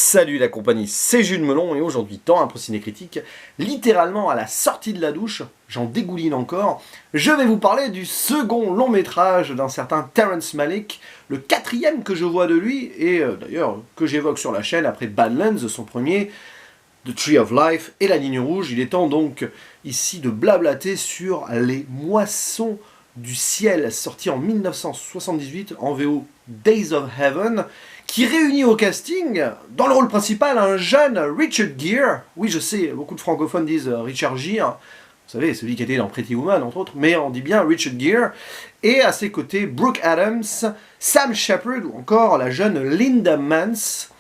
Salut la compagnie, c'est Jules Melon et aujourd'hui dans un ciné critique, littéralement à la sortie de la douche, j'en dégouline encore, je vais vous parler du second long métrage d'un certain Terrence Malick, le quatrième que je vois de lui et d'ailleurs que j'évoque sur la chaîne après Badlands, son premier, The Tree of Life et La Ligne Rouge. Il est temps donc ici de blablater sur Les Moissons du Ciel, sorti en 1978 en VO Days of Heaven, qui réunit au casting, dans le rôle principal, un jeune Richard Gere. Oui, je sais, beaucoup de francophones disent Richard Gere, vous savez, celui qui était dans Pretty Woman, entre autres, mais on dit bien Richard Gere. Et à ses côtés, Brooke Adams, Sam Shepard ou encore la jeune Linda Mance,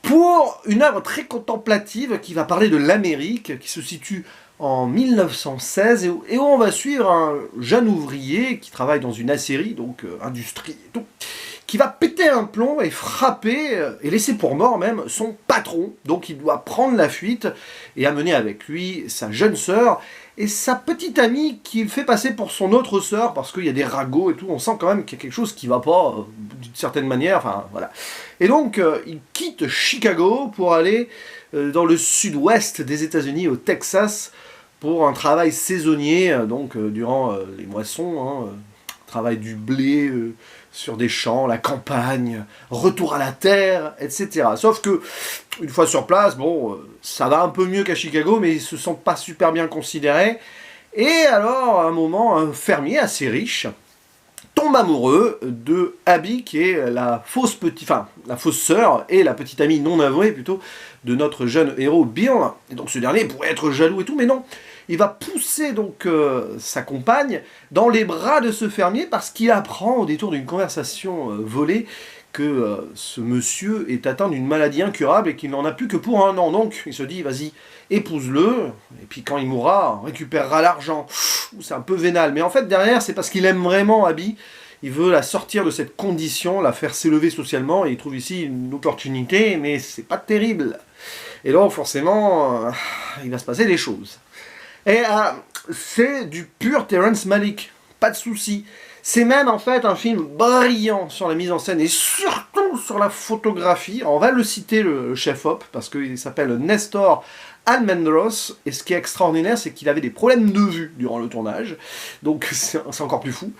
pour une œuvre très contemplative qui va parler de l'Amérique, qui se situe en 1916, et où on va suivre un jeune ouvrier qui travaille dans une aciérie, donc industrie et tout, qui va péter un plomb et frapper, et laisser pour mort même, son patron. Donc il doit prendre la fuite et amener avec lui sa jeune sœur et sa petite amie qu'il fait passer pour son autre sœur, parce qu'il y a des ragots et tout, on sent quand même qu'il y a quelque chose qui va pas, d'une certaine manière, enfin voilà. Et donc il quitte Chicago pour aller dans le sud-ouest des États-Unis, au Texas, pour un travail saisonnier, donc durant les moissons, travail du blé sur des champs, la campagne, retour à la terre, etc. Sauf que, une fois sur place, bon, ça va un peu mieux qu'à Chicago, mais ils se sentent pas super bien considérés. Et alors, à un moment, un fermier assez riche tombe amoureux de Abby, qui est la fausse sœur et la petite amie non avouée plutôt de notre jeune héros Bill. Et donc ce dernier pourrait être jaloux et tout, mais non. Il va pousser donc sa compagne dans les bras de ce fermier parce qu'il apprend au détour d'une conversation volée que ce monsieur est atteint d'une maladie incurable et qu'il n'en a plus que pour 1 an. Donc il se dit, vas-y, épouse-le, et puis quand il mourra, on récupérera l'argent. C'est un peu vénal, mais en fait derrière c'est parce qu'il aime vraiment Abby. Il veut la sortir de cette condition, la faire s'élever socialement, et il trouve ici une opportunité, mais c'est pas terrible. Et donc forcément, il va se passer des choses. Et c'est du pur Terrence Malick, pas de souci. C'est même en fait un film brillant sur la mise en scène et surtout sur la photographie. On va le citer, le chef-op, parce qu'il s'appelle Nestor Almendros, et ce qui est extraordinaire, c'est qu'il avait des problèmes de vue durant le tournage, donc c'est encore plus fou.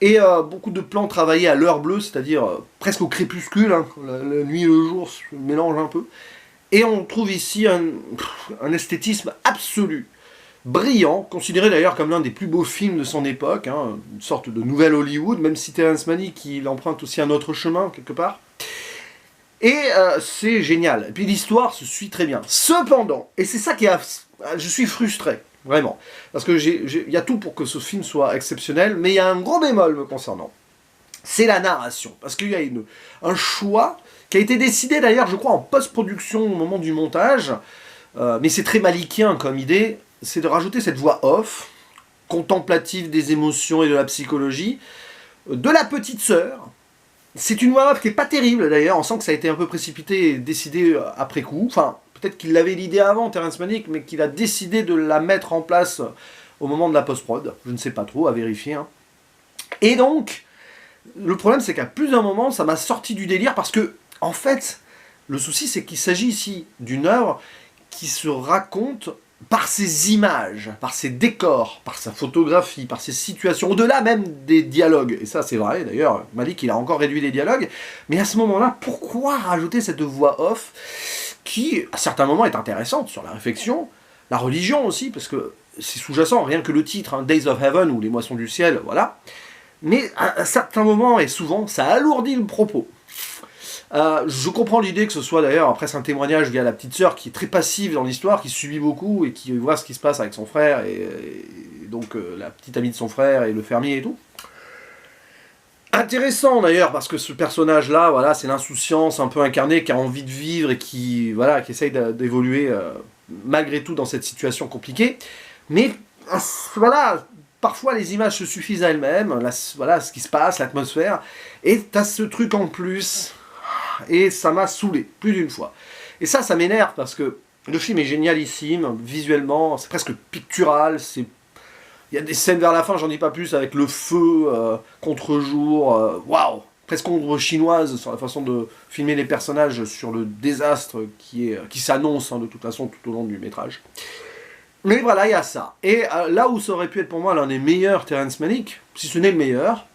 Et beaucoup de plans travaillés à l'heure bleue, c'est-à-dire presque au crépuscule, hein, la nuit et le jour se mélangent un peu. Et on trouve ici un esthétisme absolu. Brillant, considéré d'ailleurs comme l'un des plus beaux films de son époque, hein, une sorte de nouvelle Hollywood, même si Terrence Malick il emprunte aussi un autre chemin quelque part. Et c'est génial. Et puis l'histoire se suit très bien. Cependant, et c'est ça qui je suis frustré, vraiment, parce que il y a tout pour que ce film soit exceptionnel, mais il y a un gros bémol me concernant. C'est la narration, parce qu'il y a un choix qui a été décidé d'ailleurs, je crois, en post-production au moment du montage, mais c'est très malikien comme idée. C'est de rajouter cette voix off, contemplative des émotions et de la psychologie, de la petite sœur. C'est une voix off qui n'est pas terrible d'ailleurs, on sent que ça a été un peu précipité et décidé après coup. Enfin, peut-être qu'il avait l'idée avant, Terrence Malick, mais qu'il a décidé de la mettre en place au moment de la post-prod. Je ne sais pas trop, à vérifier. Hein. Et donc, le problème c'est qu'à plusieurs moments, ça m'a sorti du délire parce que, en fait, le souci c'est qu'il s'agit ici d'une œuvre qui se raconte par ses images, par ses décors, par sa photographie, par ses situations, au-delà même des dialogues. Et ça, c'est vrai, d'ailleurs, Malick, il a encore réduit les dialogues. Mais à ce moment-là, pourquoi rajouter cette voix off qui, à certains moments, est intéressante sur la réflexion, la religion aussi, parce que c'est sous-jacent, rien que le titre, hein, Days of Heaven ou Les Moissons du Ciel, voilà. Mais à certains moments, et souvent, ça alourdit le propos. Je comprends l'idée que ce soit d'ailleurs presque un témoignage via la petite sœur qui est très passive dans l'histoire, qui subit beaucoup et qui voit ce qui se passe avec son frère et donc la petite amie de son frère et le fermier et tout. Intéressant d'ailleurs parce que ce personnage-là, voilà, c'est l'insouciance un peu incarnée qui a envie de vivre et qui essaye d'évoluer malgré tout dans cette situation compliquée. Mais voilà, parfois les images se suffisent à elles-mêmes, voilà ce qui se passe, l'atmosphère, et t'as ce truc en plus. Et ça m'a saoulé, plus d'une fois. Et ça m'énerve parce que le film est génialissime, visuellement, c'est presque pictural, il y a des scènes vers la fin, j'en dis pas plus, avec le feu, contre-jour, waouh, presque ombre chinoise sur la façon de filmer les personnages, sur le désastre qui s'annonce de toute façon tout au long du métrage. Mais voilà, il y a ça. Et là où ça aurait pu être pour moi l'un des meilleurs Terrence Malick, si ce n'est le meilleur,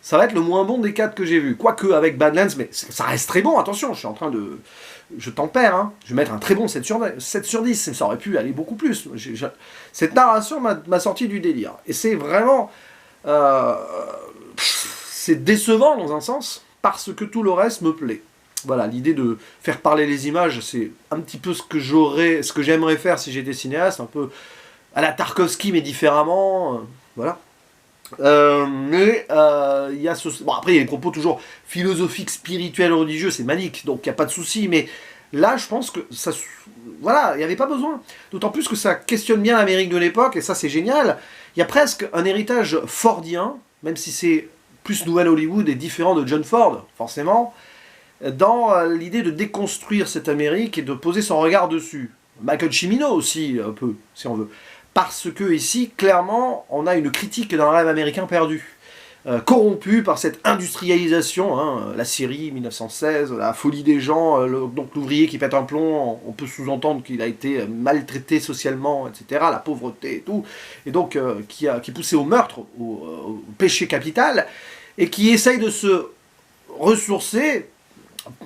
ça va être le moins bon des 4 que j'ai vus. Quoique avec Badlands, mais ça reste très bon, attention, je suis en train de... Je tempère, hein. Je vais mettre un très bon 7 sur 10, ça aurait pu aller beaucoup plus. Cette narration m'a sorti du délire. Et c'est vraiment... c'est décevant dans un sens, parce que tout le reste me plaît. Voilà, l'idée de faire parler les images, c'est un petit peu ce que j'aimerais faire si j'étais cinéaste, un peu à la Tarkovsky, mais différemment, voilà. Mais il y a ce... Bon, après, il y a des propos toujours philosophiques, spirituels, religieux, c'est Malick, donc il n'y a pas de souci, mais là, je pense que ça... Voilà, il n'y avait pas besoin. D'autant plus que ça questionne bien l'Amérique de l'époque, et ça, c'est génial. Il y a presque un héritage fordien, même si c'est plus Nouvelle Hollywood et différent de John Ford, forcément, dans l'idée de déconstruire cette Amérique et de poser son regard dessus. Michael Cimino aussi, un peu, si on veut. Parce que ici, clairement, on a une critique d'un rêve américain perdu. Corrompu par cette industrialisation, hein, la Syrie, 1916, la folie des gens, donc l'ouvrier qui pète un plomb, on peut sous-entendre qu'il a été maltraité socialement, etc., la pauvreté et tout, et donc qui est poussé au meurtre, au péché capital, et qui essaye de se ressourcer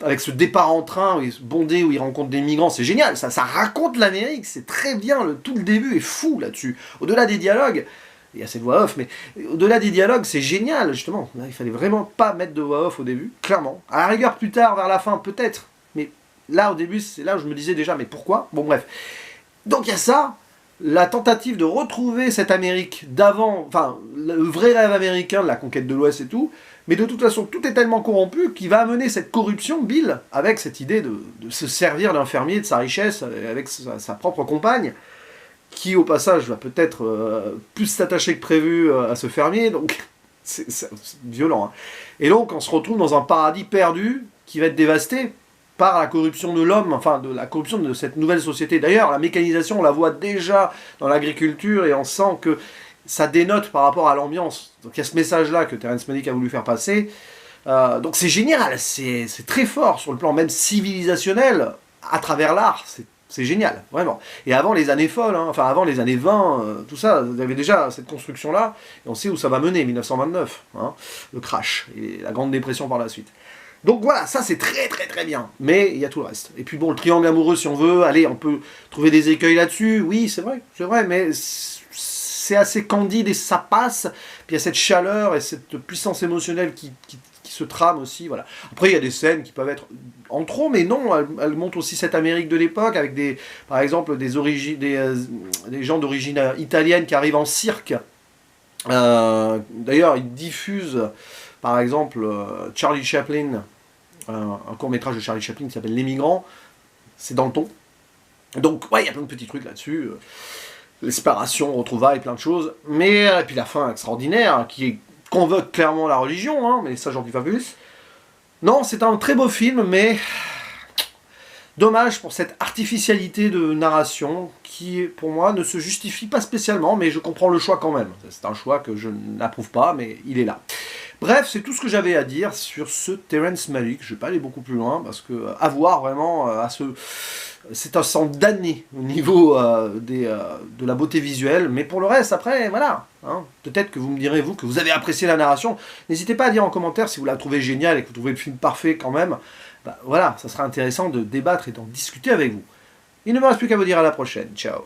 avec ce départ en train bondé où il rencontre des migrants, c'est génial, ça raconte l'Amérique, c'est très bien, tout le début est fou là-dessus. Au-delà des dialogues, il y a cette voix off, mais au-delà des dialogues, c'est génial, justement. Là, il fallait vraiment pas mettre de voix off au début, clairement. À la rigueur, plus tard, vers la fin, peut-être, mais là, au début, c'est là où je me disais déjà, mais pourquoi? Bon, bref. Donc il y a ça, la tentative de retrouver cette Amérique d'avant, enfin, le vrai rêve américain de la conquête de l'Ouest et tout, mais de toute façon, tout est tellement corrompu qu'il va amener cette corruption, Bill, avec cette idée de se servir d'un fermier, de sa richesse, avec sa propre compagne, qui au passage va peut-être plus s'attacher que prévu à ce fermier, donc c'est violent. Hein. Et donc on se retrouve dans un paradis perdu qui va être dévasté par la corruption de l'homme, enfin de la corruption de cette nouvelle société. D'ailleurs, la mécanisation, on la voit déjà dans l'agriculture et on sent que ça dénote par rapport à l'ambiance. Donc il y a ce message-là que Terrence Malick a voulu faire passer. Donc c'est génial, c'est très fort sur le plan même civilisationnel, à travers l'art, c'est génial, vraiment. Et avant les années folles, hein, enfin avant les années 20, tout ça, il y avait déjà cette construction-là, et on sait où ça va mener, 1929, hein, le crash, et la Grande Dépression par la suite. Donc voilà, ça c'est très très très bien, mais il y a tout le reste. Et puis bon, le triangle amoureux, si on veut, allez, on peut trouver des écueils là-dessus, oui, c'est vrai, mais c'est assez candide et ça passe, puis il y a cette chaleur et cette puissance émotionnelle qui se trame aussi, voilà. Après, il y a des scènes qui peuvent être en trop, mais non, elles montrent aussi cette Amérique de l'époque, avec par exemple, des gens d'origine italienne qui arrivent en cirque. D'ailleurs, ils diffusent, par exemple, Charlie Chaplin, un court-métrage de Charlie Chaplin qui s'appelle Les Migrants, c'est dans le ton. Donc, ouais, il y a plein de petits trucs là-dessus, l'espiration, retrouvailles, plein de choses, mais, et puis la fin extraordinaire, qui convoque clairement la religion, hein, mais ça j'en dis pas plus. Non, c'est un très beau film, mais dommage pour cette artificialité de narration qui, pour moi, ne se justifie pas spécialement, mais je comprends le choix quand même. C'est un choix que je n'approuve pas, mais il est là. Bref, c'est tout ce que j'avais à dire sur ce Terrence Malick. Je ne vais pas aller beaucoup plus loin, parce que à voir vraiment c'est un sang damné au niveau de la beauté visuelle, mais pour le reste, après, voilà. Hein, peut-être que vous me direz, vous, que vous avez apprécié la narration. N'hésitez pas à dire en commentaire si vous la trouvez géniale et que vous trouvez le film parfait quand même. Bah, voilà, ça sera intéressant de débattre et d'en discuter avec vous. Il ne me reste plus qu'à vous dire à la prochaine. Ciao.